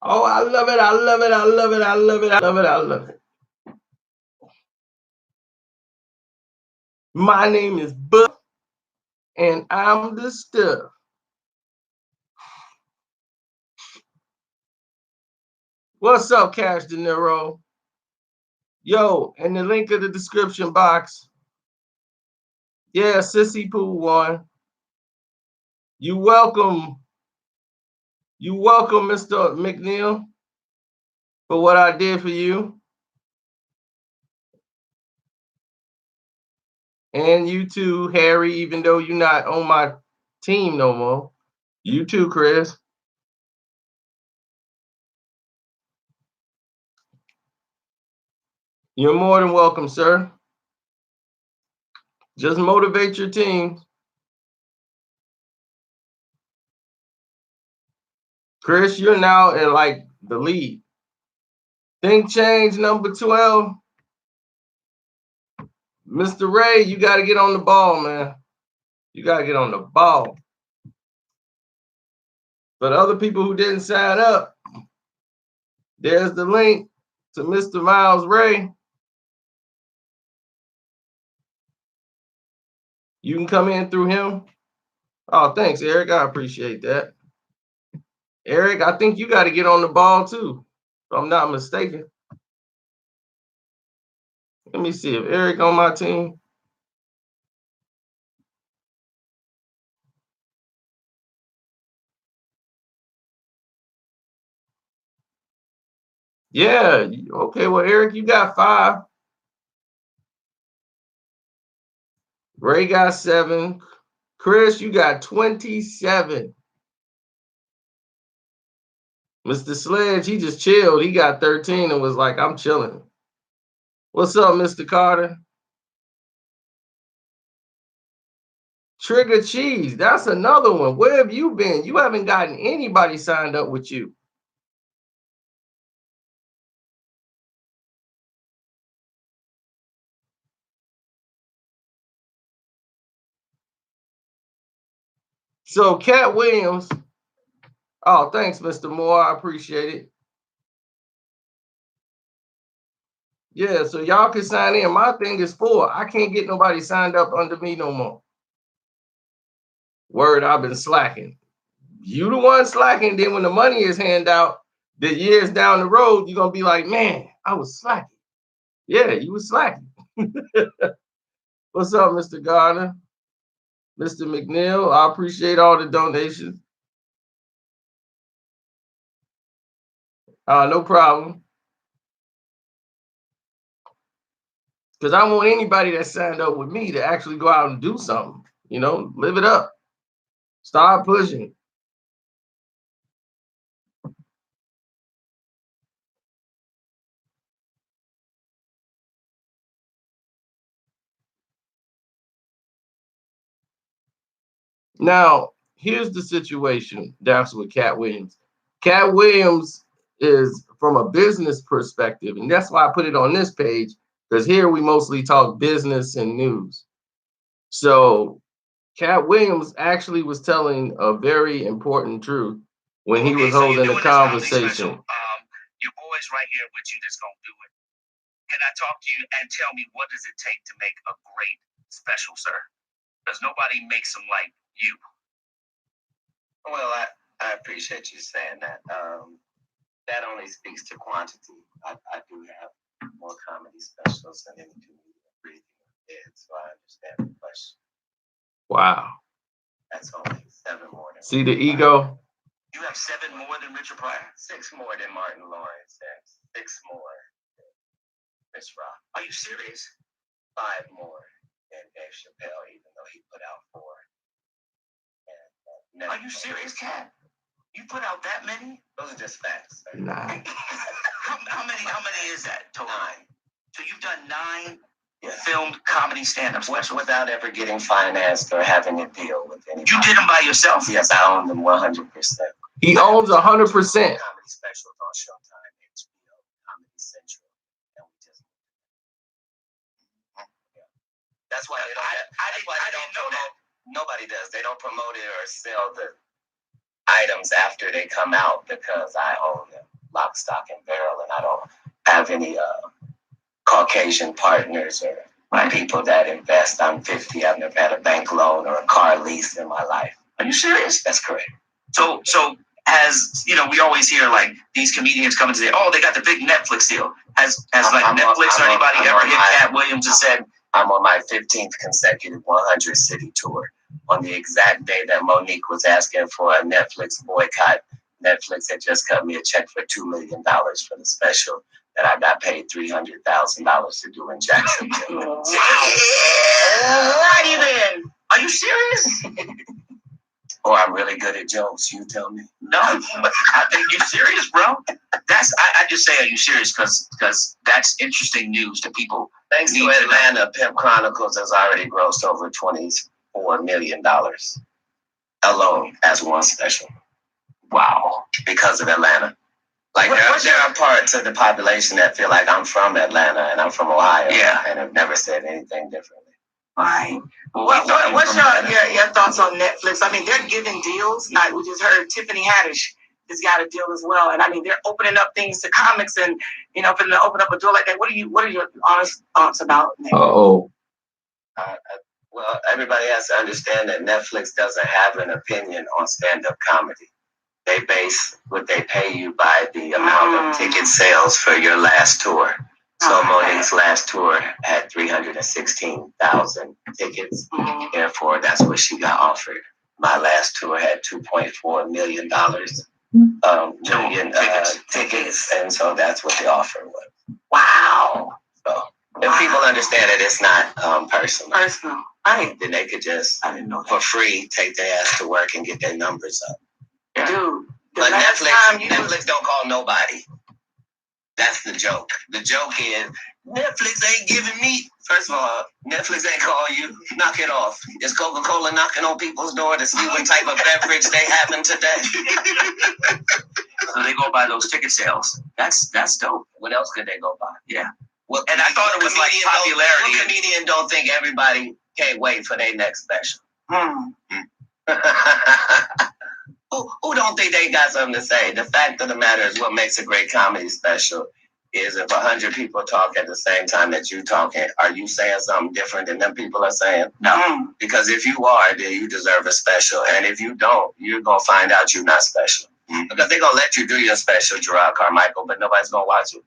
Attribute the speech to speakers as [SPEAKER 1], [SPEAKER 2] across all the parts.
[SPEAKER 1] Oh, I love it. I love it. I love it. I love it. I love it. I love it. My name is Buff, and I'm the stuff. What's up, Cash De Niro? Yo, in the link of the description box. Yeah, Sissy Pooh won. You welcome. You welcome, Mr. McNeil, for what I did for you. And you too, Harry, even though you're not on my team no more. You too, Chris. You're more than welcome, sir. Just motivate your team. Chris, you're now in like the lead. Think change number 12. Mr. Ray, you got to get on the ball, man. You got to get on the ball. But other people who didn't sign up, there's the link to Mr. Miles Ray. You can come in through him. Oh, thanks, Eric. I appreciate that. Eric, I think you got to get on the ball too, if I'm not mistaken. Let me see if Eric on my team. Yeah. Okay. Well, Eric, you got 5. Ray got 7. Chris, you got 27. Mr. Sledge, he just chilled. He got 13 and was like, I'm chilling. What's up, Mr. Carter? Trigger Cheese, that's another one. Where have you been? You haven't gotten anybody signed up with you. So, Katt Williams. Oh, thanks, Mr. Moore. I appreciate it. Yeah, so y'all can sign in. My thing is 4. I can't get nobody signed up under me no more. Word, I've been slacking. You the one slacking. Then when the money is handed out, the years down the road, you're gonna be like, man, I was slacking. Yeah, you was slacking. What's up, Mr. Gardner? Mr. McNeil, I appreciate all the donations. No problem. Because I want anybody that signed up with me to actually go out and do something. Live it up. Start pushing. Now, here's the situation. That's with Katt Williams. Katt Williams is from a business perspective, and that's why I put it on this page, because here we mostly talk business and news. So Katt Williams actually was telling a very important truth when he was holding a conversation.
[SPEAKER 2] Your boy's right here with you that's going to do it. Can I talk to you and tell me what does it take to make a great special, sir? Because nobody makes them like you. Well, I appreciate you saying that. That only speaks to quantity. I do have more comedy specials than any breathing did, so I understand the question.
[SPEAKER 1] Wow.
[SPEAKER 2] That's only 7 more than
[SPEAKER 1] See the ego?
[SPEAKER 2] You have 7 more than Richard Pryor? 6 more than Martin Lawrence and 6 more than Chris Rock. Are you serious? 5 more than Dave Chappelle, even though he put out 4. And, are you serious, Katt? You put out that many? Those are just facts. Sir.
[SPEAKER 1] 9.
[SPEAKER 2] How many is that total? 9. So you've done 9 filmed comedy stand-ups without ever getting financed or having a deal with anybody. You did them by yourself? Yes, I own them 100%.
[SPEAKER 1] He owns 100%.
[SPEAKER 2] Comedy specials on Showtime, HBO, Comedy Central, and we just. That's why they don't. I didn't know that. Nobody does. They don't promote it or sell the items after they come out because I own them.
[SPEAKER 3] lock, stock, and barrel, and I don't have any Caucasian partners or people that invest. I'm 50. I've never had a bank loan or a car lease in my life.
[SPEAKER 2] Are you serious?
[SPEAKER 3] That's correct.
[SPEAKER 2] So as you know, we always hear like these comedians come and say, "Oh, they got the big Netflix deal." Has Netflix or anybody ever hit Katt Williams and said,
[SPEAKER 3] "I'm on my 15th consecutive 100 city tour"? On the exact day that Monique was asking for a Netflix boycott, Netflix had just cut me a check for $2 million for the special that I got paid $300,000 to do in Jacksonville.
[SPEAKER 2] Alrighty then. Are you serious?
[SPEAKER 3] Or I'm really good at jokes, you tell me.
[SPEAKER 2] No, I think you're serious, bro. I just say, are you serious? Because that's interesting news to people.
[SPEAKER 3] Thanks to Atlanta, Pimp Chronicles has already grossed over $24 million alone as one special.
[SPEAKER 2] Wow.
[SPEAKER 3] Because of Atlanta. Like there are parts of the population that feel like I'm from Atlanta and I'm from Ohio.
[SPEAKER 2] Yeah.
[SPEAKER 3] And have never said anything differently.
[SPEAKER 4] Right. What's your thoughts on Netflix? I mean, they're giving deals. Like we just heard Tiffany Haddish has got a deal as well. And I mean, they're opening up things to comics and, you know, for them to open up a door like that. What are your honest thoughts about Netflix?
[SPEAKER 3] Well, everybody has to understand that Netflix doesn't have an opinion on stand-up comedy. They base what they pay you by the amount of ticket sales for your last tour. So Monique's last tour had 316,000 tickets. Therefore, that's what she got offered. My last tour had $2.4 million tickets, and so that's what the offer was.
[SPEAKER 4] Wow.
[SPEAKER 3] So if people understand that it's not personal,
[SPEAKER 4] right?
[SPEAKER 3] Then they could just for free take their ass to work and get their numbers up.
[SPEAKER 4] Yeah. Dude,
[SPEAKER 3] but Netflix don't call nobody. That's the joke. The joke is Netflix ain't giving me. First of all, Netflix ain't call you. Knock it off. Is Coca-Cola knocking on people's door to see what type of beverage they having today?
[SPEAKER 2] So they go by those ticket sales. That's dope.
[SPEAKER 3] What else could they go by?
[SPEAKER 2] Yeah.
[SPEAKER 3] Well, and I thought it was like popularity. What comedian don't think everybody can't wait for their next special? Who don't think they got something to say? The fact of the matter is what makes a great comedy special is if 100 people talk at the same time that you talking, are you saying something different than them people are saying?
[SPEAKER 2] No.
[SPEAKER 3] Because if you are, then you deserve a special. And if you don't, you're going to find out you're not special. Because they're going to let you do your special, Gerard Carmichael, but nobody's going to watch it.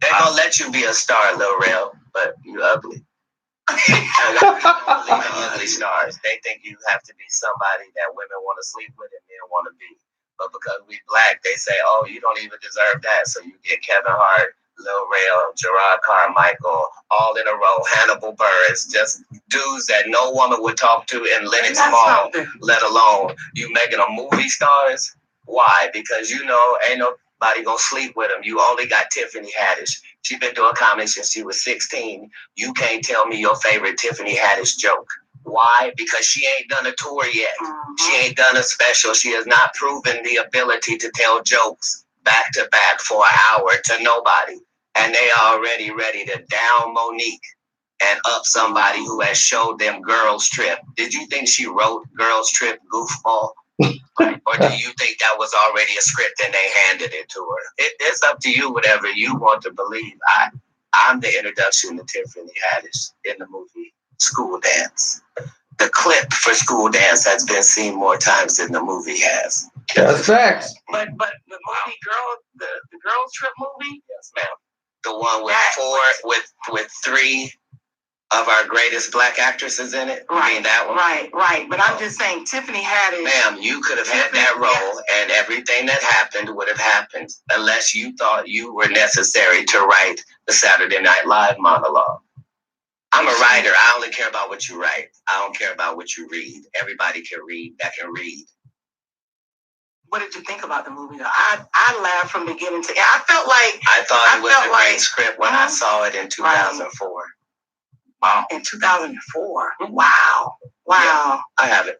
[SPEAKER 3] They're going to let you be a star, Lil Rel, but you ugly. Ugly stars. They think you have to be somebody that women want to sleep with and men want to be. But because we black, they say, oh, you don't even deserve that. So you get Kevin Hart, Lil Rel, Gerard Carmichael, all in a row, Hannibal Buress, just dudes that no woman would talk to in Lenox Mall, let alone you making them movie stars. Why? Because you know ain't nobody gonna sleep with them. You only got Tiffany Haddish. She been doing comedy since she was 16. You can't tell me your favorite Tiffany Haddish joke. Why? Because she ain't done a tour yet. She ain't done a special. She has not proven the ability to tell jokes back to back for an hour to nobody. And they are already ready to down Monique and up somebody who has showed them Girls Trip. Did you think she wrote Girls Trip goofball? Or do you think that was already a script and they handed it to her? It's up to you, whatever you want to believe. I'm the introduction to Tiffany Haddish in the movie School Dance. The clip for School Dance has been seen more times than the movie has.
[SPEAKER 1] That's facts.
[SPEAKER 4] But the movie the Girls Trip movie?
[SPEAKER 3] Yes, ma'am. The one with three of our greatest black actresses in it.
[SPEAKER 4] Right.
[SPEAKER 3] I mean, that one.
[SPEAKER 4] Right. But I'm just saying, Tiffany Haddish.
[SPEAKER 3] Ma'am, you could have had that role and everything that happened would have happened unless you thought you were necessary to write the Saturday Night Live monologue. I'm a writer. I only care about what you write. I don't care about what you read. Everybody can read that can read.
[SPEAKER 4] What did you think about the movie? I laughed from beginning to end. I thought
[SPEAKER 3] it was a great script when I saw it in 2004.
[SPEAKER 4] Wow. In 2004. Wow.
[SPEAKER 3] Yeah, I have it.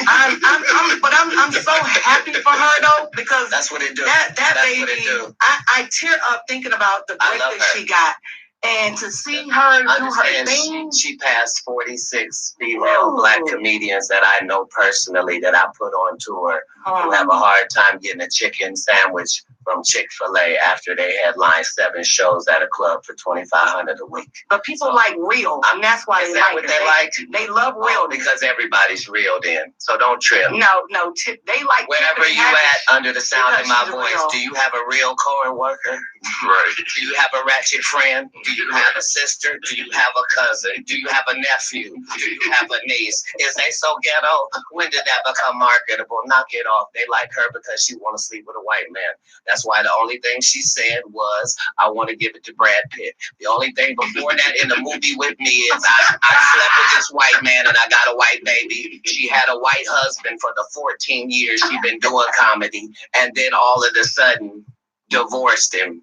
[SPEAKER 4] I'm so happy for her though, because
[SPEAKER 3] that's what it do.
[SPEAKER 4] That
[SPEAKER 3] that's
[SPEAKER 4] baby,
[SPEAKER 3] what it do.
[SPEAKER 4] I tear up thinking about the break that she got. And to see her do her
[SPEAKER 3] Understand,
[SPEAKER 4] thing.
[SPEAKER 3] she passed 46 female Black comedians that I know personally that I put on tour who have a hard time getting a chicken sandwich from Chick-fil-A after they headline 7 shows at a club for $2,500 a week.
[SPEAKER 4] But people like real, and that's why
[SPEAKER 3] Is that what they like?
[SPEAKER 4] They love real
[SPEAKER 3] because everybody's real then. So don't trip.
[SPEAKER 4] No, they like
[SPEAKER 3] wherever
[SPEAKER 4] Tiffany
[SPEAKER 3] you
[SPEAKER 4] Haddish
[SPEAKER 3] at under the sound of my
[SPEAKER 4] she's
[SPEAKER 3] voice.
[SPEAKER 4] real.
[SPEAKER 3] Do you have a real co-worker? Right. Do you have a ratchet friend? Do you have a sister? Do you have a cousin? Do you have a nephew? Do you have a niece? Is they so ghetto? When did that become marketable? Knock it off. They like her because she want to sleep with a white man. That's why the only thing she said was, I want to give it to Brad Pitt. The only thing before that in the movie with me is I slept with this white man and I got a white baby. She had a white husband for the 14 years she been doing comedy. And then all of a sudden divorced him.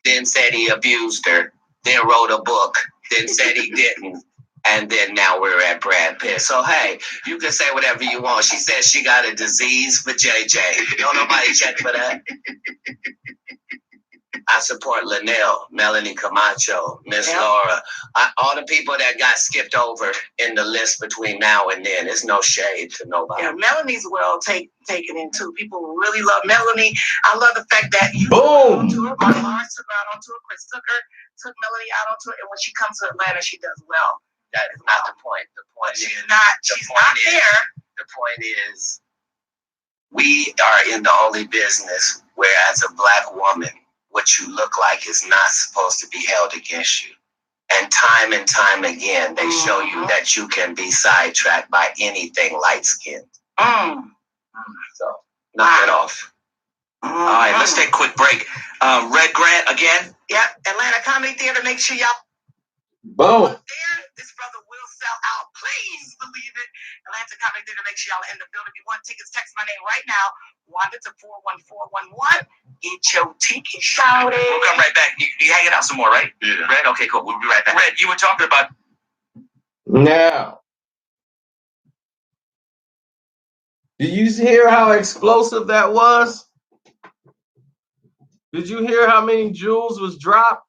[SPEAKER 3] Then said he abused her. Then wrote a book. Then said he didn't. And then now we're at Brad Pitt. So, hey, you can say whatever you want. She says she got a disease for JJ. Don't nobody check for that. I support Linnell, Melanie Camacho, Miss Laura. All the people that got skipped over in the list between now and then. There's no shade to nobody.
[SPEAKER 4] Yeah, Melanie's well taken in too. People really love Melanie. I love the fact that you
[SPEAKER 1] Boom.
[SPEAKER 4] took her on tour. Mark Lawrence took her out on tour. Chris took Melanie out on tour. And when she comes to Atlanta, she does well.
[SPEAKER 3] That is not the point. The point
[SPEAKER 4] She's
[SPEAKER 3] is
[SPEAKER 4] not there.
[SPEAKER 3] The point is we are in the only business where as a Black woman, what you look like is not supposed to be held against you. And time again, they show you that you can be sidetracked by anything light-skinned. So, knock it off.
[SPEAKER 2] All right, let's take a quick break. Red Grant again.
[SPEAKER 4] Yep, Atlanta Comedy Theater. Make sure y'all
[SPEAKER 1] Boom.
[SPEAKER 4] there. This brother will sell out. Please believe it. Atlanta Comedy Theater. Make sure y'all are in the building. If you want tickets, text my name right now. Wanda to 41411. Get your ticket, shout it.
[SPEAKER 2] We'll come right back. You hanging out some more, right? Yeah. Red? Okay, cool. We'll be right back. Red, you were talking about.
[SPEAKER 1] Now, did you hear how explosive that was? Did you hear how many jewels was dropped?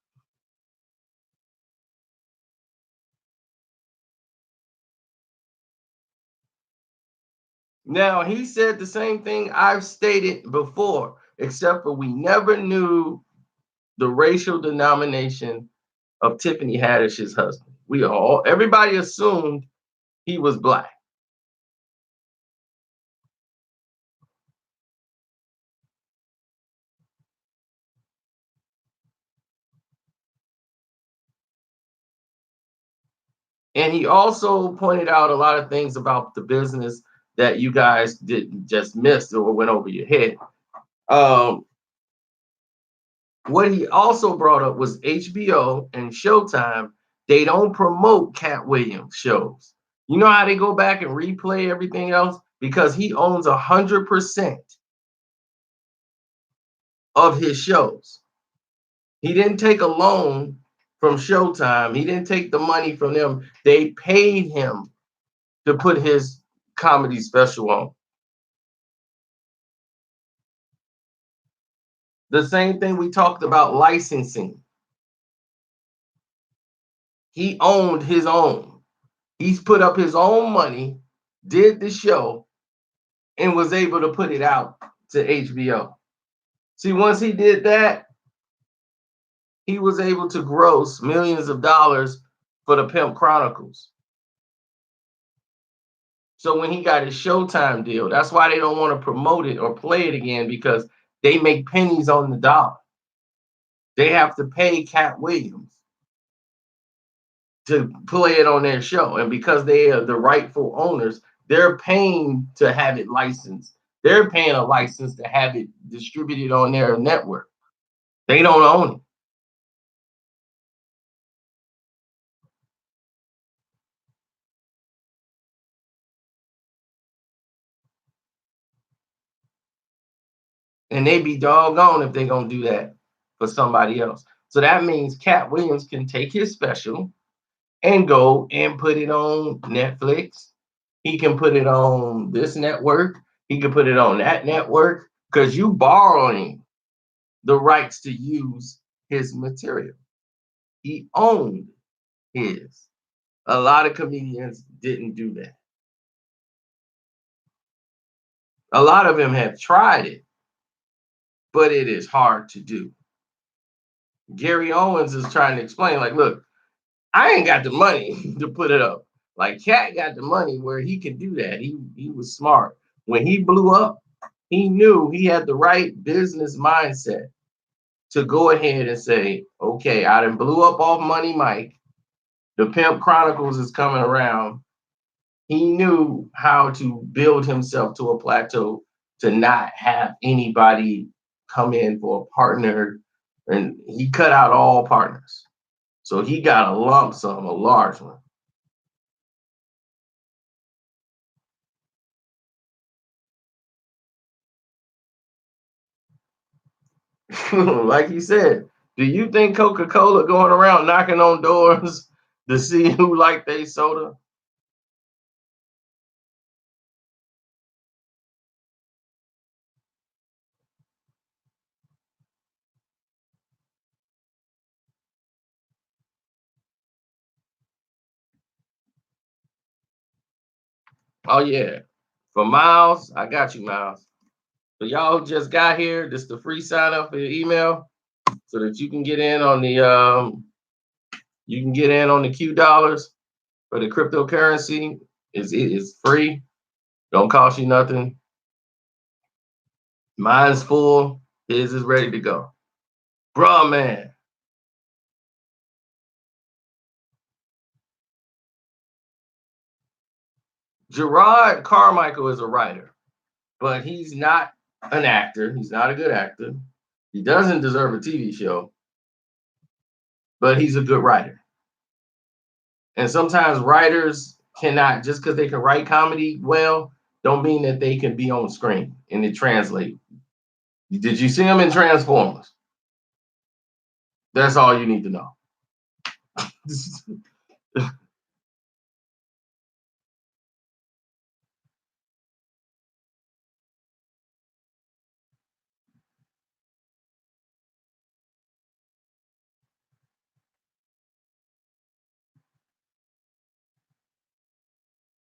[SPEAKER 1] Now, he said the same thing I've stated before, except for we never knew the racial denomination of Tiffany Haddish's husband. Everybody assumed he was Black. And he also pointed out a lot of things about the business that you guys didn't just miss or went over your head. What he also brought up was HBO and Showtime. They don't promote Katt Williams shows. You know how they go back and replay everything else? Because he owns 100% of his shows. He didn't take a loan from Showtime. He didn't take the money from them. They paid him to put his comedy special on. The same thing we talked about licensing. He owned his own. He's put up his own money, did the show, and was able to put it out to HBO. See, once he did that, he was able to gross millions of dollars for the Pimp Chronicles. So when he got his Showtime deal, that's why they don't want to promote it or play it again, because they make pennies on the dollar. They have to pay Katt Williams to play it on their show. And because they are the rightful owners, they're paying to have it licensed. They're paying a license to have it distributed on their network. They don't own it. And they be doggone if they're going to do that for somebody else. So that means Katt Williams can take his special and go and put it on Netflix. He can put it on this network. He can put it on that network, because you borrowing the rights to use his material. He owned his. A lot of comedians didn't do that. A lot of them have tried it, but it is hard to do. Gary Owens is trying to explain, like, look, I ain't got the money to put it up. Like, Katt got the money where he can do that. He was smart. When he blew up, he knew he had the right business mindset to go ahead and say, okay, I done blew up off Money Mike. The Pimp Chronicles is coming around. He knew how to build himself to a plateau to not have anybody come in for a partner. And he cut out all partners. So he got a lump sum, a large one. Like you said, do you think Coca-Cola going around knocking on doors to see who like they soda? Oh yeah. For Miles, I got you, Miles. For y'all who just got here, this is the free sign up for your email so that you can get in on the Q dollars for the cryptocurrency. It's free. Don't cost you nothing. Mine's full. His is ready to go. Bruh, man. Gerard Carmichael is a writer, but he's not an actor. He's not a good actor. He doesn't deserve a TV show, but he's a good writer. And sometimes writers cannot, just because they can write comedy well, don't mean that they can be on screen and it translate. Did you see him in Transformers? That's all you need to know.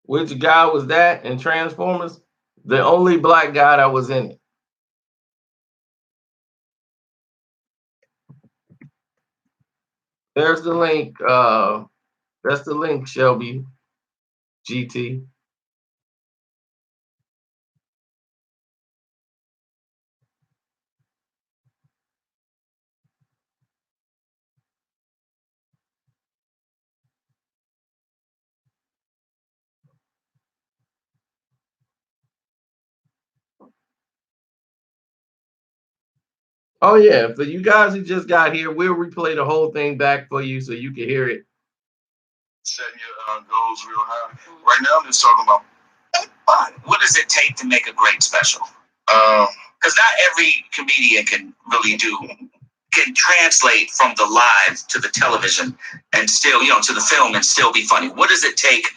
[SPEAKER 1] Which guy was that in Transformers? The only black guy that was in it. There's the link. That's the link, Shelby GT. Oh yeah, for you guys who just got here, we'll replay the whole thing back for you so you can hear it.
[SPEAKER 2] Setting your goals real high. Right now, I'm just talking about what does it take to make a great special? Because not every comedian can really can translate from the live to the television and still, to the film and still be funny. What does it take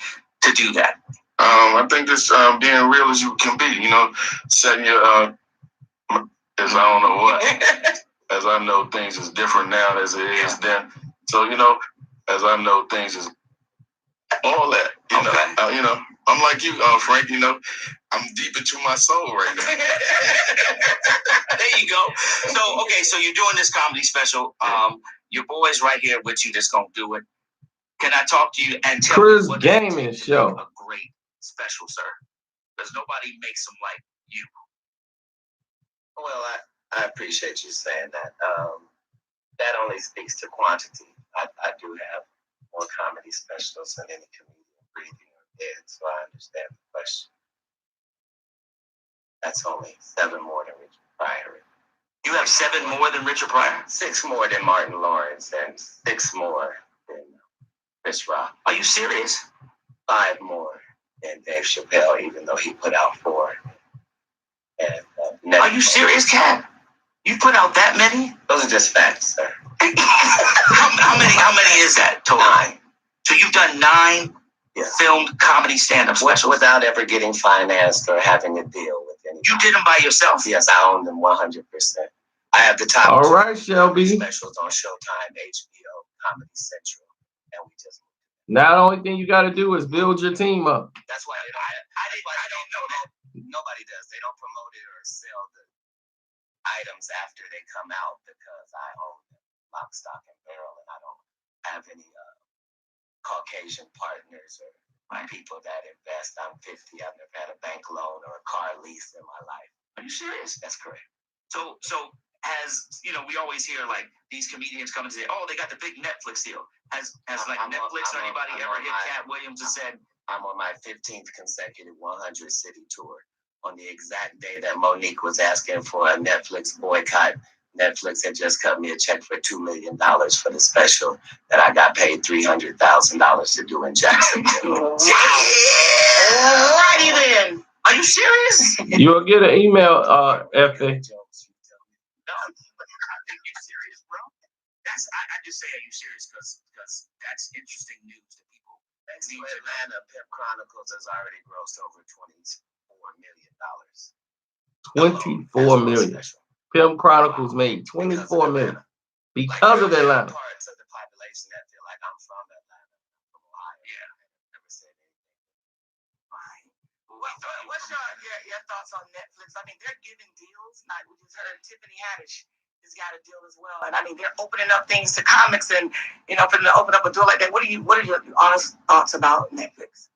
[SPEAKER 2] to do that? I think just being real as you can be. Setting your as I don't know what, as I know things is different now as it is then. So as I know things is all that. I'm like you, Frank. I'm deep into my soul right now. There you go. So you're doing this comedy special. Your boy's right here with you that's gonna do it. Can I talk to you and tell
[SPEAKER 1] Chris
[SPEAKER 2] me what
[SPEAKER 1] Gaming
[SPEAKER 2] it
[SPEAKER 1] Show.
[SPEAKER 2] A great special, sir. Because nobody makes them like you.
[SPEAKER 3] Well, I appreciate you saying that. That only speaks to quantity. I do have more comedy specials than any comedian breathing or dead, so I understand the question. That's only 7 more than Richard Pryor.
[SPEAKER 2] You have 7 more than Richard Pryor?
[SPEAKER 3] 6 more than Martin Lawrence and 6 more than Chris Rock.
[SPEAKER 2] Are you serious?
[SPEAKER 3] 5 more than Dave Chappelle, even though he put out 4. And
[SPEAKER 2] are you serious, Katt? You put out that many?
[SPEAKER 3] Those are just facts, sir.
[SPEAKER 2] How many is that total?
[SPEAKER 3] 9.
[SPEAKER 2] So you've done 9 filmed comedy stand-up specials
[SPEAKER 3] without ever getting financed or having a deal with anyone.
[SPEAKER 2] You did them by yourself?
[SPEAKER 3] Yes, I own them 100%. I have the top
[SPEAKER 1] All right, Shelby.
[SPEAKER 3] specials on Showtime, HBO, Comedy Central, and we just.
[SPEAKER 1] Now the only thing you got to do is build your team up.
[SPEAKER 3] That's why I didn't know that. Nobody does. They don't promote it or sell the items after they come out because I own them, lock, stock, and barrel, and I don't have any Caucasian partners or people that invest. I'm 50. I've never had a bank loan or a car lease in my life.
[SPEAKER 2] Are you serious?
[SPEAKER 3] That's correct.
[SPEAKER 2] So as you know, we always hear like these comedians come and say, "Oh, they got the big Netflix deal." Has like Netflix or anybody ever hit Katt Williams and said,
[SPEAKER 3] "I'm on my 15th consecutive 100 city tour." On the exact day that Monique was asking for a Netflix boycott, Netflix had just cut me a check for $2 million for the special that I got paid $300,000 to do in Jacksonville.
[SPEAKER 4] Alrighty then. Are you serious?
[SPEAKER 1] You'll get an email, F.A.
[SPEAKER 2] No, I think you're serious, bro. I just say, are you serious? Because that's interesting news to people.
[SPEAKER 3] Thanks to Atlanta, Pimp Chronicles has already grossed over $24 million.
[SPEAKER 1] 24 million. Pimp Chronicles made 24 million because of Atlanta.
[SPEAKER 3] Parts of the population that feel like I'm from Atlanta, from Ohio. Yeah, I never said anything.
[SPEAKER 4] Right. What's your thoughts on Netflix? I mean, they're giving deals. Like we just heard, Tiffany Haddish has got a deal as well, and I mean, they're opening up things to comics, and for them to open up a door like that. What are your honest thoughts about Netflix?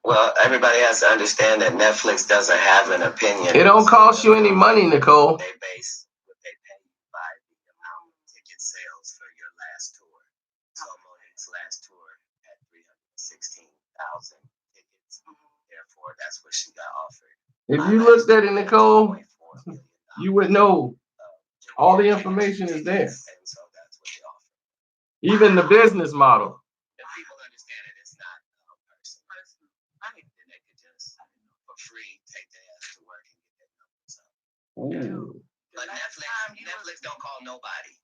[SPEAKER 3] Well, everybody has to understand that Netflix doesn't have an opinion.
[SPEAKER 1] It don't cost you any money, Nicole.
[SPEAKER 3] They base what they pay you by the amount of ticket sales for your last tour. So Monique's last tour had 316,000 tickets. Therefore, that's what she got offered.
[SPEAKER 1] If you looked at it, Nicole, you would know all the information is there.
[SPEAKER 3] And so that's what they offer.
[SPEAKER 1] Even the business model.
[SPEAKER 3] If people understand it, it's not person. I mean, they could just, for free, take their ass to work and get their numbers up.
[SPEAKER 1] Ooh.
[SPEAKER 3] But Netflix don't call nobody.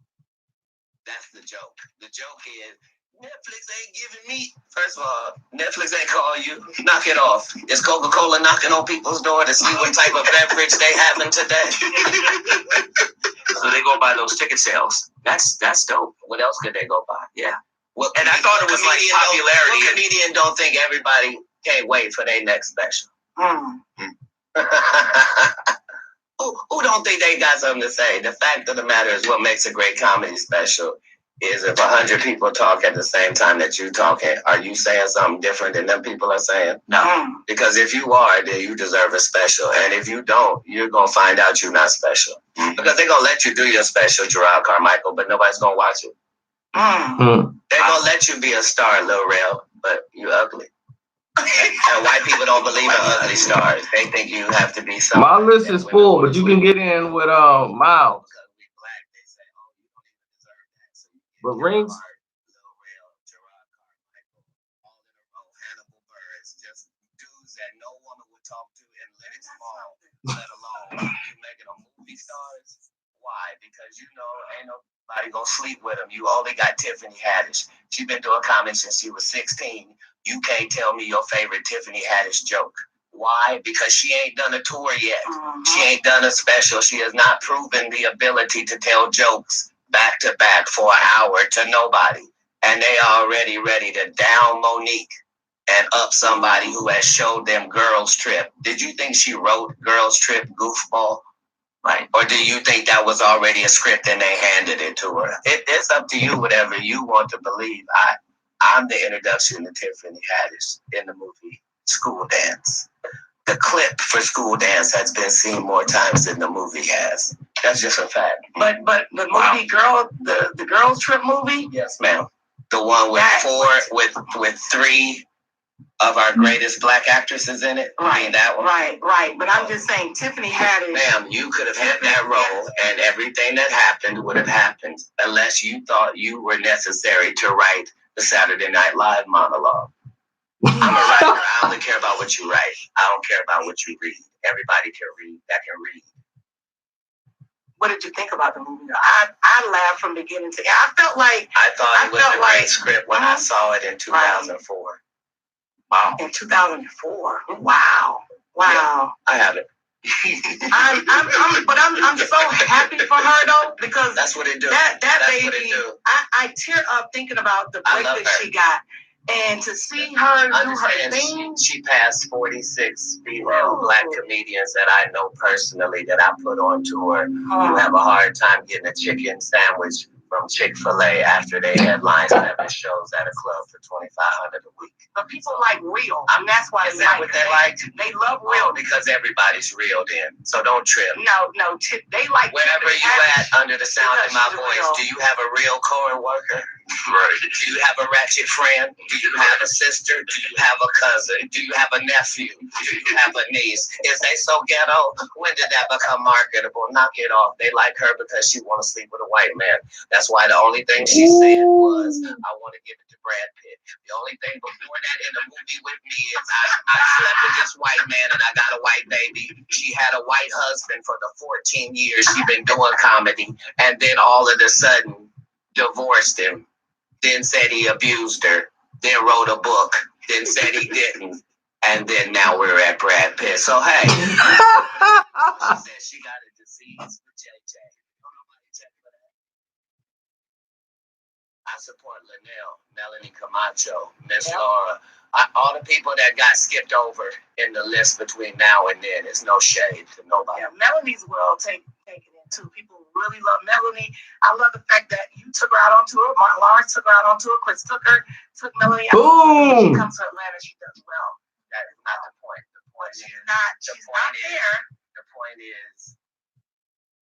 [SPEAKER 3] That's the joke. The joke is, Netflix ain't giving me. First of all, Netflix ain't call you. Knock it off. Is Coca-Cola knocking on people's door to see what type of beverage they having today?
[SPEAKER 2] So they go by those ticket sales. That's dope.
[SPEAKER 3] What else could they go by?
[SPEAKER 2] Yeah.
[SPEAKER 3] Well,
[SPEAKER 2] and I thought it was like popularity.
[SPEAKER 3] What comedian don't think everybody can't wait for their next special? Who don't think they got something to say? The fact of the matter is, what makes a great comedy special is if 100 people talk at the same time that you talking, are you saying something different than them people are saying?
[SPEAKER 2] No.
[SPEAKER 3] Because if you are, then you deserve a special. And if you don't, you're going to find out you're not special. Because they're going to let you do your special, Gerard Carmichael, but nobody's going to watch it. They're going to let you be a star, Lil Rel, but you ugly. And white people don't believe in ugly stars. They think you have to be something.
[SPEAKER 1] My list is full, but you can get in with Miles. But rings.
[SPEAKER 3] Just dudes that no woman would talk to in Lennox Mall, let alone you making them movie stars. Why? Because ain't nobody gonna sleep with them. You only got Tiffany Haddish. She been doing comedy since she was 16. You can't tell me your favorite Tiffany Haddish joke. Why? Because she ain't done a tour yet. She ain't done a special. She has not proven the ability to tell jokes back to back for an hour to nobody. And they already ready to down Monique and up somebody who has showed them Girls Trip. Did you think she wrote Girls Trip goofball? Right. Or do you think that was already a script and they handed it to her? It's up to you, whatever you want to believe. I'm the introduction to Tiffany Haddish in the movie School Dance. The clip for School Dance has been seen more times than the movie has. That's just a fact.
[SPEAKER 4] But the movie the Girls Trip movie?
[SPEAKER 3] Yes, ma'am. The one with three of our greatest black actresses in it.
[SPEAKER 4] Right.
[SPEAKER 3] I mean, that one.
[SPEAKER 4] Right. But I'm just saying, Tiffany Haddish.
[SPEAKER 3] Ma'am, you could have had that role, and everything that happened would have happened unless you thought you were necessary to write the Saturday Night Live monologue. I'm a writer. I only care about what you write. I don't care about what you read. Everybody can read that can read.
[SPEAKER 4] What did you think about the movie? I laughed from beginning to end. I thought
[SPEAKER 3] it was a great script when I saw it in 2004.
[SPEAKER 4] Wow. In 2004. Wow.
[SPEAKER 3] Yeah, I have it.
[SPEAKER 4] I'm so happy for her though, because
[SPEAKER 3] that's what it do.
[SPEAKER 4] That
[SPEAKER 3] that's
[SPEAKER 4] baby, I tear up thinking about the break that she got. And to see her do her thing.
[SPEAKER 3] She passed 46 female Black comedians that I know personally that I put on tour. You have a hard time getting a chicken sandwich from Chick-fil-A after they headline 7 shows at a club for $2,500 a week.
[SPEAKER 4] But people like real. I mean, that's why
[SPEAKER 3] is that what they like?
[SPEAKER 4] They love real.
[SPEAKER 3] Because everybody's real then. So don't trip.
[SPEAKER 4] No, they like
[SPEAKER 3] wherever you at under the sound of my voice, do you have a real co-worker? Right. Do you have a ratchet friend? Do you have a sister? Do you have a cousin? Do you have a nephew? Do you have a niece? Is they so ghetto? When did that become marketable? Knock it off. They like her because she want to sleep with a white man. That's why the only thing she said was, I want to give it to Brad Pitt. The only thing before that in the movie with me is I slept with this white man and I got a white baby. She had a white husband for the 14 years she been doing comedy. And then all of a sudden divorced him. Then said he abused her. Then wrote a book. Then said he didn't. And then now we're at Brad Pitt. So hey, she said she got a disease with JJ. I support Linnell, Melanie Camacho, Miss Laura. All the people that got skipped over in the list between now and then. There's no shade to nobody.
[SPEAKER 4] Yeah, Melanie's well taken in too. People really love Melanie. I love the fact that you took her out on tour. Martin Lawrence took her out on tour. Chris took Melanie out.
[SPEAKER 1] Boom!
[SPEAKER 4] She comes to Atlanta. She does well.
[SPEAKER 3] That is not the point. The point
[SPEAKER 4] she's
[SPEAKER 3] is
[SPEAKER 4] not there.
[SPEAKER 3] The point is,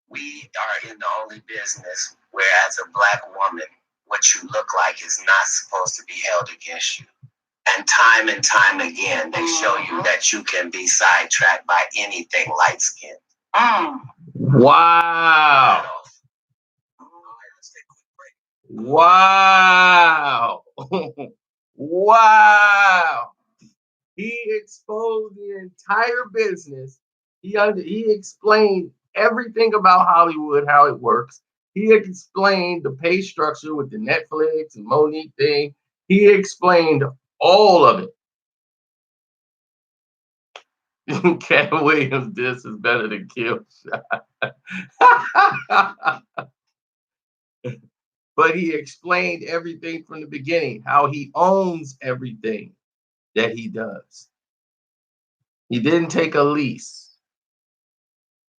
[SPEAKER 3] we are in the only business where, as a Black woman, what you look like is not supposed to be held against you. And time again, they show you that you can be sidetracked by anything light skinned.
[SPEAKER 1] Wow. Wow. Wow. He exposed the entire business. He explained everything about Hollywood, how it works. He explained the pay structure with the Netflix and Monique thing. He explained all of it. Cat Williams, this is better than Kill Shot. But he explained everything from the beginning, how he owns everything that he does. He didn't take a lease.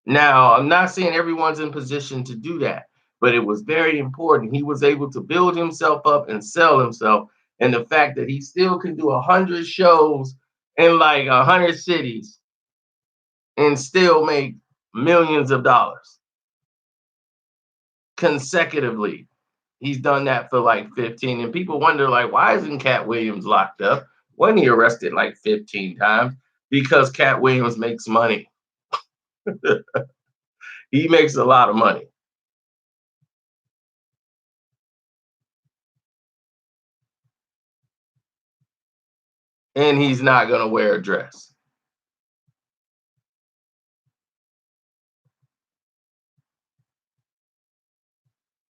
[SPEAKER 1] Now, I'm not saying everyone's in position to do that, but it was very important. He was able to build himself up and sell himself. And the fact that he still can do 100 shows in like 100 cities and still make millions of dollars consecutively. He's done that for like 15. And people wonder, like, why isn't Katt Williams locked up? Wasn't he arrested like 15 times? Because Katt Williams makes money. He makes a lot of money. And he's not going to wear a dress.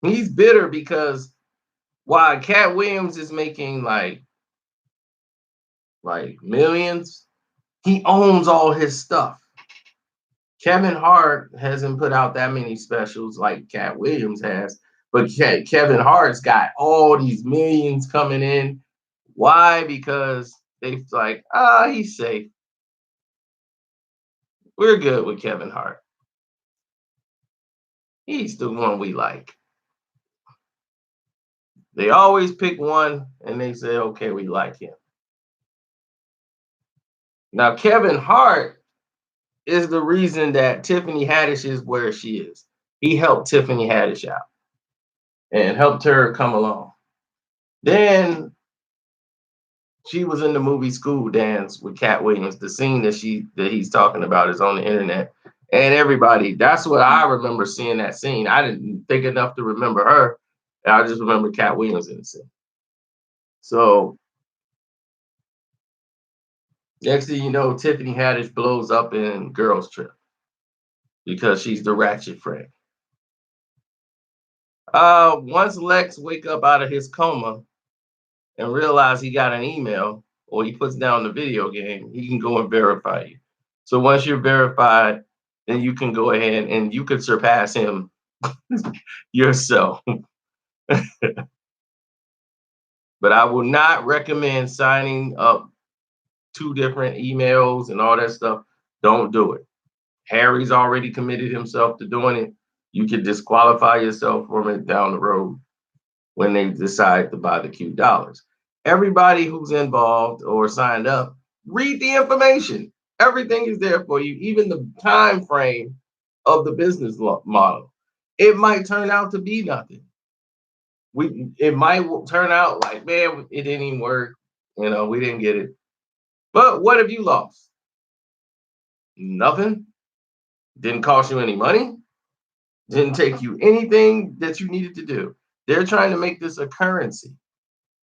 [SPEAKER 1] He's bitter because while Katt Williams is making like millions, he owns all his stuff. Kevin Hart hasn't put out that many specials like Katt Williams has, but Kevin Hart's got all these millions coming in. Why? Because they're like, he's safe. We're good with Kevin Hart. He's the one we like. They always pick one and they say, okay, we like him. Now, Kevin Hart is the reason that Tiffany Haddish is where she is. He helped Tiffany Haddish out and helped her come along. Then she was in the movie School Dance with Katt Williams. The scene that he's talking about is on the internet. And everybody, that's what I remember seeing that scene. I didn't think enough to remember her. I just remember Katt Williams in the scene. So next thing you know, Tiffany Haddish blows up in Girls Trip because she's the ratchet friend. Once Lex wake up out of his coma and realize he got an email or he puts down the video game, he can go and verify you. So once you're verified, then you can go ahead and you could surpass him yourself. But I will not recommend signing up 2 different emails and all that stuff. Don't do it. Harry's already committed himself to doing it. You can disqualify yourself from it down the road when they decide to buy the $Q. Everybody who's involved or signed up, read the information. Everything is there for you, even the time frame of the business model. It might turn out to be nothing. It might turn out like, man, it didn't even work. We didn't get it. But what have you lost? Nothing. Didn't cost you any money. Didn't take you anything that you needed to do. They're trying to make this a currency.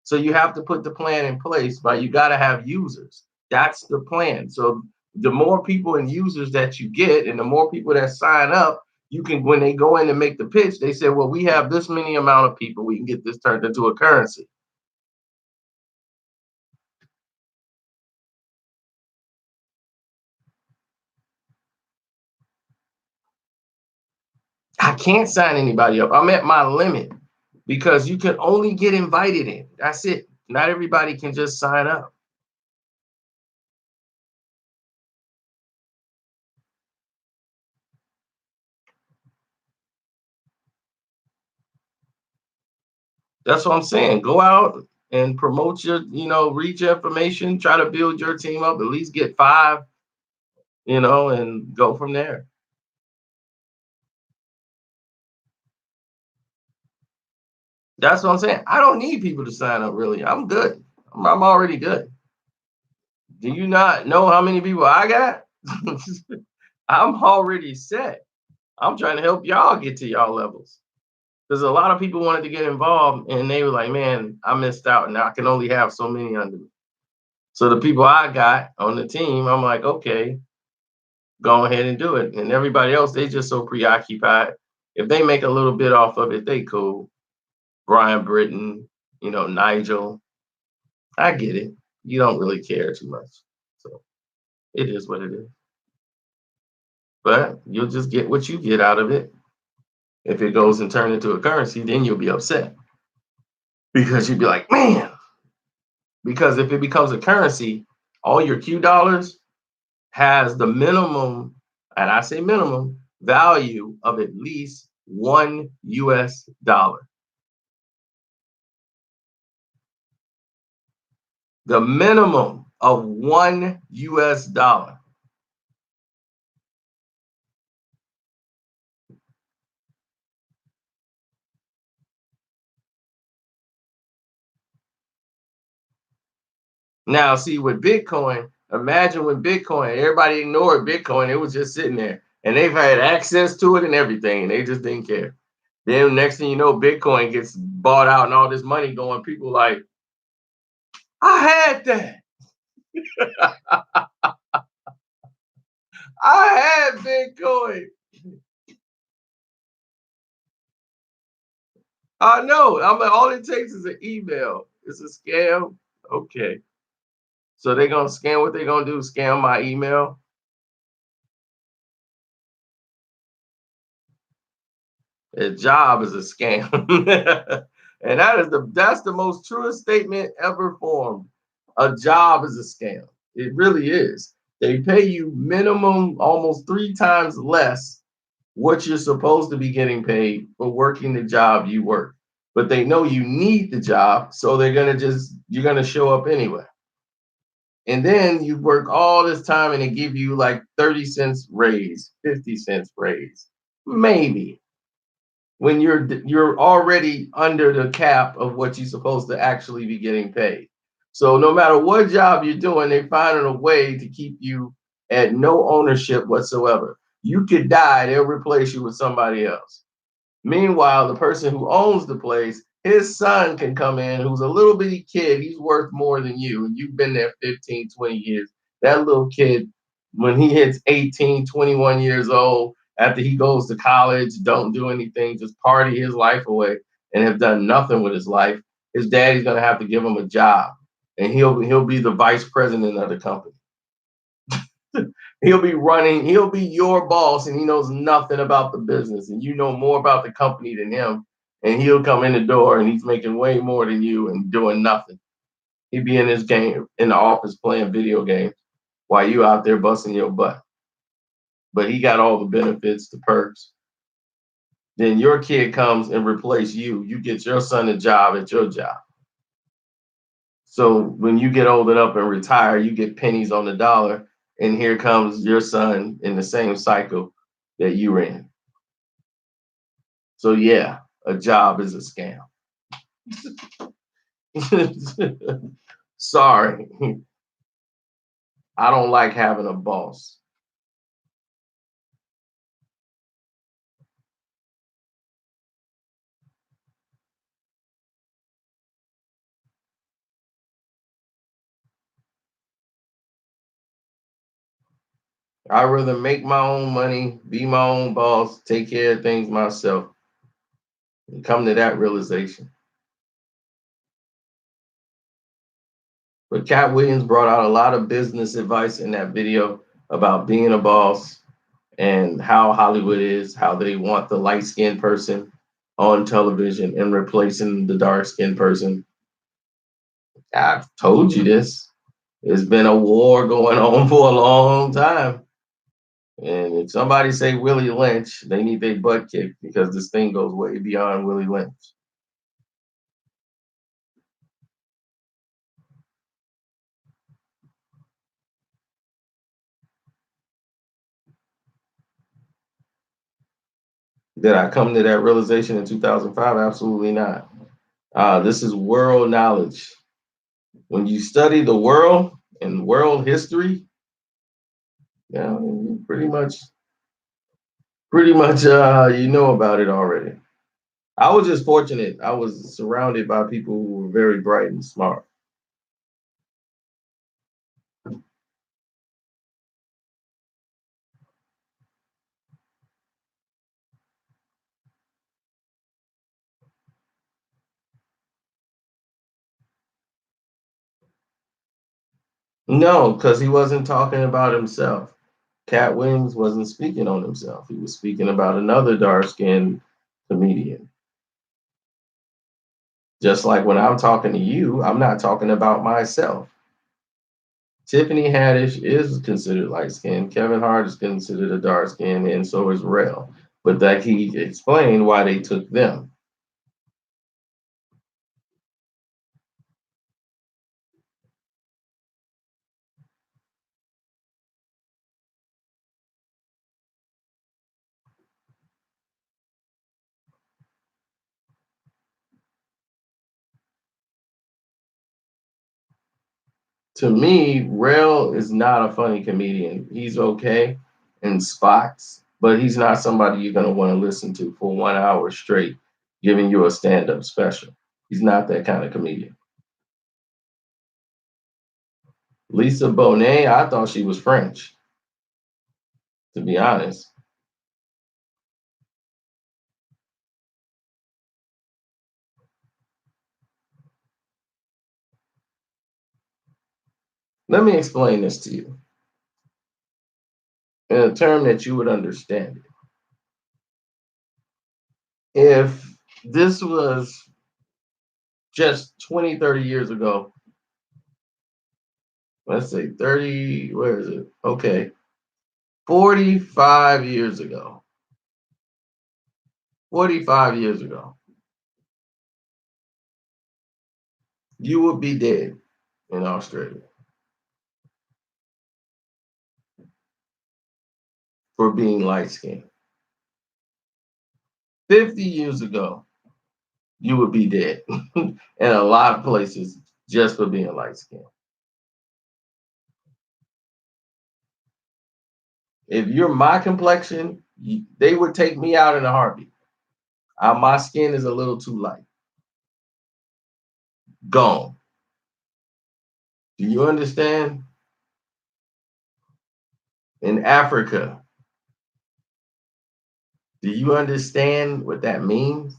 [SPEAKER 1] So you have to put the plan in place, but you got to have users. That's the plan. So the more people and users that you get and the more people that sign up, you can, when they go in and make the pitch, they say, well, we have this many amount of people. We can get this turned into a currency. I can't sign anybody up. I'm at my limit because you can only get invited in. That's it. Not everybody can just sign up. That's what I'm saying. Go out and promote your, reach your information, try to build your team up, at least get 5, and go from there. That's what I'm saying. I don't need people to sign up, really. I'm good. I'm already good. Do you not know how many people I got? I'm already set. I'm trying to help y'all get to y'all levels. Because a lot of people wanted to get involved and they were like, man, I missed out and I can only have so many under me. So the people I got on the team, I'm like, okay, go ahead and do it. And everybody else, they just so preoccupied. If they make a little bit off of it, they cool. Brian Britton, Nigel. I get it. You don't really care too much. So it is what it is. But you'll just get what you get out of it. If it goes and turn into a currency, then you'll be upset. Because you'd be like, man. Because if it becomes a currency, all your $Q has the minimum, and I say minimum, value of at least $1. The minimum of $1. Now, see, with Bitcoin, imagine with Bitcoin, everybody ignored Bitcoin. It was just sitting there and they've had access to it and everything. And they just didn't care. Then next thing you know, Bitcoin gets bought out and all this money going. People like, I had that. I had Bitcoin. I know. I mean, all it takes is an email. It's a scam. Okay. So they're gonna scam. What they're gonna do? Scam my email. A job is a scam. And that's the most truest statement ever formed. A job is a scam. It really is. They pay you minimum almost 3 times less what you're supposed to be getting paid for working the job you work. But they know you need the job, so you're gonna show up anyway. And then you work all this time and they give you like 30 cents raise, 50 cents raise, maybe, when you're already under the cap of what you're supposed to actually be getting paid. So no matter what job you're doing, they're finding a way to keep you at no ownership whatsoever. You could die, they'll replace you with somebody else. Meanwhile, the person who owns the place, his son can come in who's a little bitty kid. He's worth more than you. And you've been there 15, 20 years. That little kid, when he hits 18, 21 years old, after he goes to college, don't do anything, just party his life away and have done nothing with his life, his daddy's going to have to give him a job. And he'll be the vice president of the company. He'll be running, he'll be your boss, and he knows nothing about the business, and you know more about the company than him. And he'll come in the door and he's making way more than you and doing nothing. He'd be in his game in the office playing video games while you out there busting your butt. But he got all the benefits, the perks. Then your kid comes and replace you. You get your son a job at your job. So when you get old enough and retire, you get pennies on the dollar. And here comes your son in the same cycle that you ran. So yeah, a job is a scam. Sorry. I don't like having a boss. I'd rather make my own money, be my own boss, take care of things myself, and come to that realization. But Cat Williams brought out a lot of business advice in that video about being a boss and how Hollywood is, how they want the light skinned person on television and replacing the dark skinned person. I've told you this. There's been a war going on for a long time. And if somebody say Willie Lynch, they need their butt kicked because this thing goes way beyond Willie Lynch. Did I come to that realization in 2005? Absolutely not. This is world knowledge. When you study the world and world history, yeah, you pretty much, you know about it already. I was just fortunate. I was surrounded by people who were very bright and smart. No, because he wasn't talking about himself. Cat Williams wasn't speaking on himself. He was speaking about another dark skinned comedian. Just like when I'm talking to you, I'm not talking about myself. Tiffany Haddish is considered light skinned. Kevin Hart is considered a dark skin, and so is Rel. But that he explained why they took them. To me, Rel is not a funny comedian. He's okay in spots, but he's not somebody you're gonna want to listen to for 1 hour straight, giving you a stand-up special. He's not that kind of comedian. Lisa Bonet, I thought she was French, to be honest. Let me explain this to you in a term that you would understand. If this was just 20, 30 years ago, let's say 30, where is it? Okay, 45 years ago. 45 years ago, you would be dead in Australia for being light skinned. 50 years ago, you would be dead in a lot of places just for being light skinned. If you're my complexion, they would take me out in a heartbeat. My skin is a little too light. Gone. Do you understand? In Africa, do you understand what that means?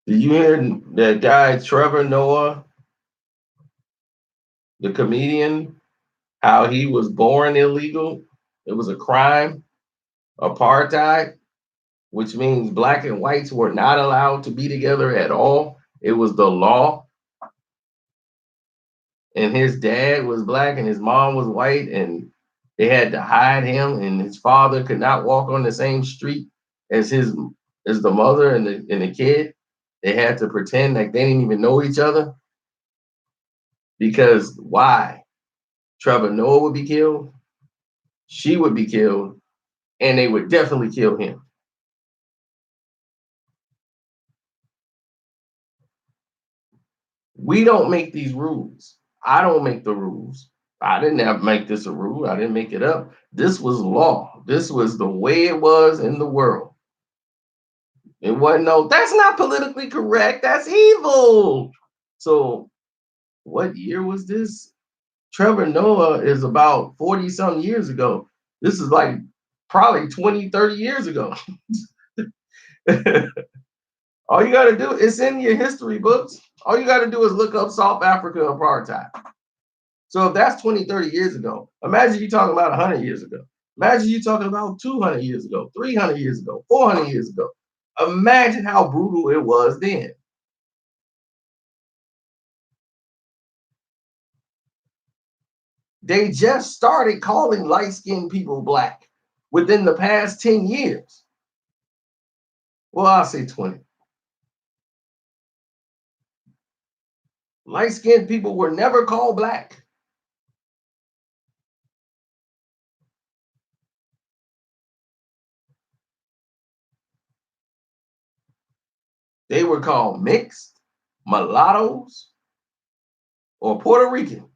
[SPEAKER 1] Do you hear that guy Trevor Noah the comedian, how he was born illegal. It was a crime, apartheid, which means black and whites were not allowed to be together at all. It was the law. And his dad was black and his mom was white, and they had to hide him, and his father could not walk on the same street as his as the mother and the kid. They had to pretend like they didn't even know each other because why? Trevor Noah would be killed, she would be killed, and they would definitely kill him. We don't make these rules. I don't make the rules. I didn't have to make this a rule. I didn't make it up. This was law. This was the way it was in the world. It wasn't no, that's not politically correct. That's evil. So what year was this? Trevor Noah is about 40 some years ago. This is like probably 20, 30 years ago. All you got to do, it's in your history books. All you got to do is look up South Africa apartheid. So if that's 20, 30 years ago, imagine you talking about 100 years ago. Imagine you talking about 200 years ago, 300 years ago, 400 years ago. Imagine how brutal it was then. They just started calling light-skinned people black within the past 10 years. Well, I'll say 20. Light-skinned people were never called black. They were called mixed, mulattoes, or Puerto Rican.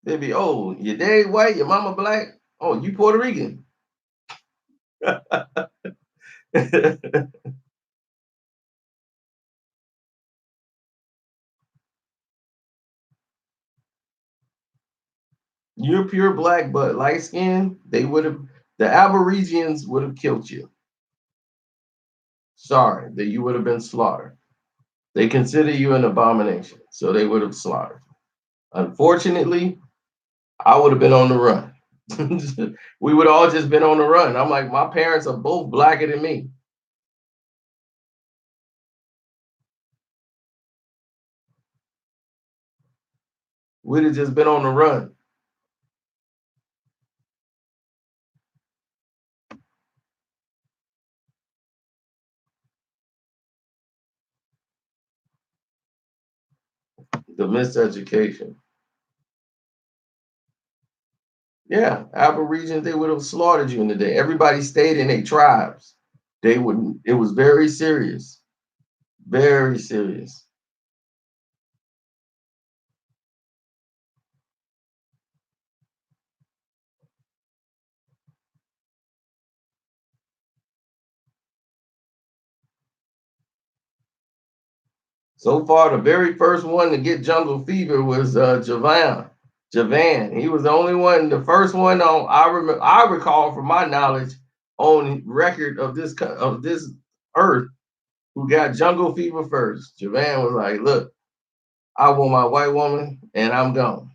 [SPEAKER 1] They'd be, oh, your dad white, your mama black. Oh, you Puerto Rican. You're pure black, but light skin, they would have, the Aborigines would have killed you. Sorry, that you would have been slaughtered. They consider you an abomination, so they would have slaughtered. Unfortunately, I would have been on the run. We would all just been on the run. I'm like, my parents are both blacker than me. We'd have just been on the run. The miseducation. Yeah, Aborigines, they would have slaughtered you in the day. Everybody stayed in their tribes. They wouldn't, it was very serious. Very serious. So far, the very first one to get jungle fever was Javan. Javan. He was the only one, the first one on I recall from my knowledge on record of this earth who got jungle fever first. Javan was like, look, I want my white woman and I'm gone.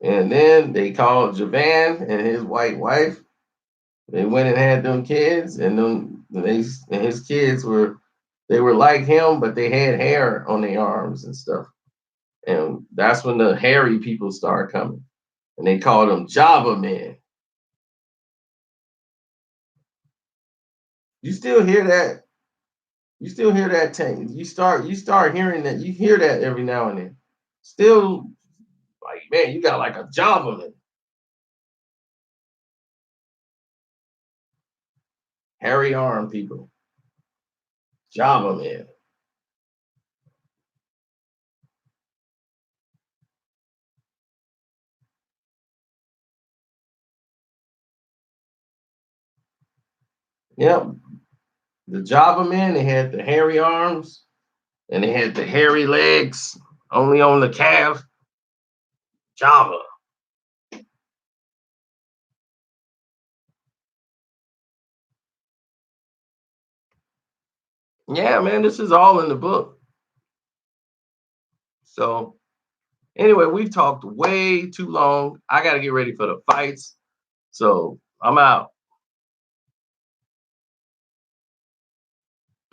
[SPEAKER 1] And then they called Javan and his white wife. They went and had them kids, and his kids were, they were like him, but they had hair on their arms and stuff. And that's when the hairy people started coming, and they called them Java men. You still hear that? You still hear that tank? You start hearing that. You hear that every now and then. Still, like, man, you got like a Java man. Hairy arm people. Java man. Yep. The Java men, they had the hairy arms and they had the hairy legs only on the calf. Java. Yeah, man, this is all in the book. So anyway, we've talked way too long. I got to get ready for the fights. So I'm out.